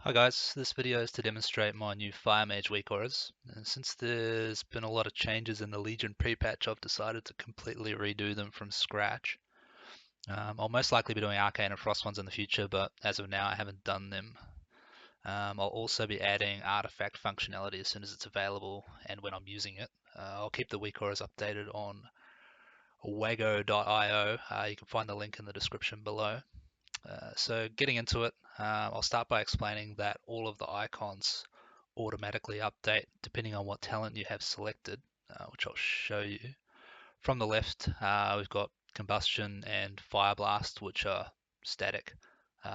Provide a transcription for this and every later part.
Hi guys, this video is to demonstrate my new Fire Mage Weakauras. Since there's been a lot of changes in the Legion pre-patch, I've decided to completely redo them from scratch. I'll most likely be doing Arcane and Frost ones in the future, but as of now I haven't done them. I'll also be adding artifact functionality as soon as it's available and when I'm using it. I'll keep the Weakauras updated on wago.io. You can find the link in the description below. So getting into it, I'll start by explaining that all of the icons automatically update depending on what talent you have selected, which I'll show you. From the left, we've got Combustion and Fire Blast, which are static.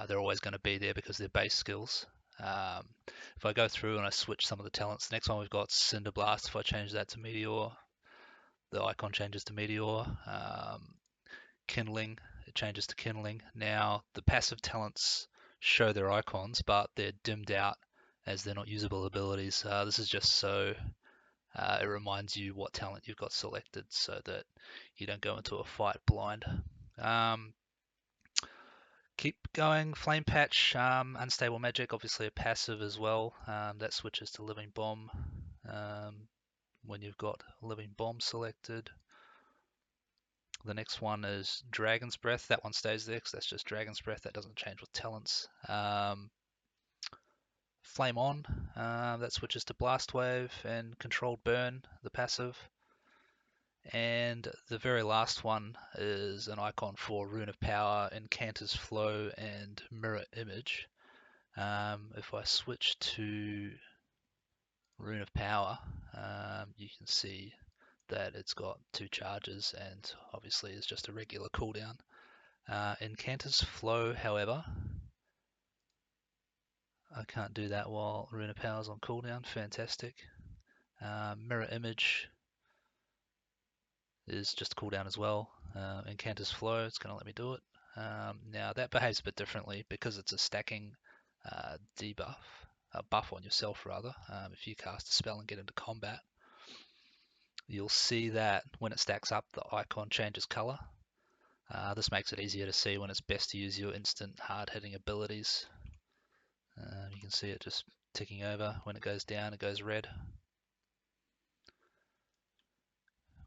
They're always going to be there because they're base skills. If I go through and I switch some of the talents, the next one we've got Cinder Blast. If I change that to Meteor, the icon changes to Meteor. Kindling, it changes to Kindling. Now, the passive talents show their icons, but they're dimmed out as they're not usable abilities. This is just so it reminds you what talent you've got selected so that you don't go into a fight blind. Keep going, Flame Patch, Unstable Magic, obviously a passive as well. That switches to Living Bomb when you've got Living Bomb selected. The next one is Dragon's Breath. That one stays there because that's just Dragon's Breath. That doesn't change with talents. Flame On, that switches to Blast Wave, and Controlled Burn, the passive. And the very last one is an icon for Rune of Power, Incanter's Flow, and Mirror Image. If I switch to Rune of Power, you can see that it's got 2 charges and obviously is just a regular cooldown. Incanter's Flow, however, I can't do that while Rune of Power's on cooldown. Fantastic. Mirror Image is just cooldown as well. Incanter's Flow, it's going to let me do it. Now that behaves a bit differently because it's a stacking debuff, a buff on yourself rather. If you cast a spell and get into combat, you'll see that when it stacks up, the icon changes color. This makes it easier to see when it's best to use your instant hard-hitting abilities. You can see it just ticking over. When it goes down, it goes red.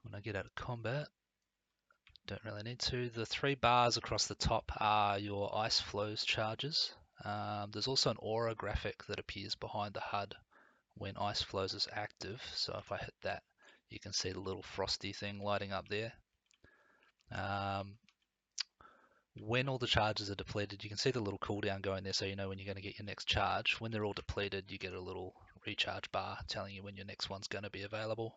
When I get out of combat, don't really need to. The 3 bars across the top are your Ice Floes charges. There's also an aura graphic that appears behind the HUD when Ice Floes is active. So if I hit that, you can see the little frosty thing lighting up there. When all the charges are depleted, you can see the little cooldown going there so you know when you're going to get your next charge. When they're all depleted, you get a little recharge bar telling you when your next one's going to be available.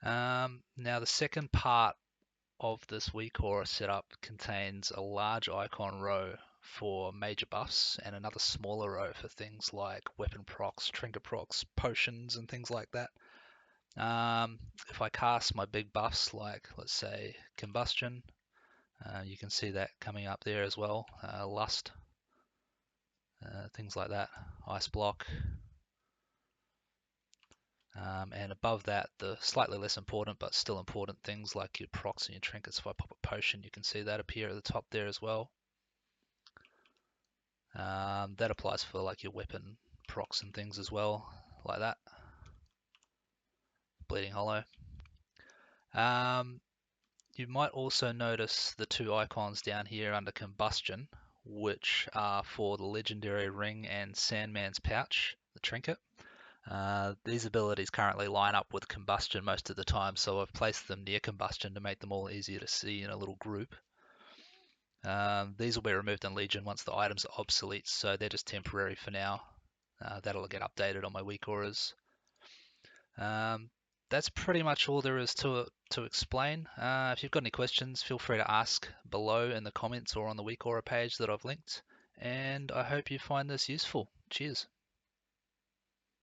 Now the second part of this Weakaura setup contains a large icon row for major buffs and another smaller row for things like weapon procs, trinket procs, potions and things like that. If I cast my big buffs like, let's say, Combustion, you can see that coming up there as well. Lust, things like that. Ice Block. And above that, the slightly less important but still important things like your procs and your trinkets. If I pop a potion, you can see that appear at the top there as well. That applies for like your weapon procs and things as well, like that. Bleeding Hollow. You might also notice the 2 icons down here under Combustion, which are for the Legendary Ring and Sandman's Pouch, the trinket. These abilities currently line up with Combustion most of the time, so I've placed them near Combustion to make them all easier to see in a little group. These will be removed in Legion once the items are obsolete, so they're just temporary for now. That'll get updated on my Weakauras. That's pretty much all there is to explain. If you've got any questions, feel free to ask below in the comments or on the Weakaura page that I've linked. And I hope you find this useful. Cheers.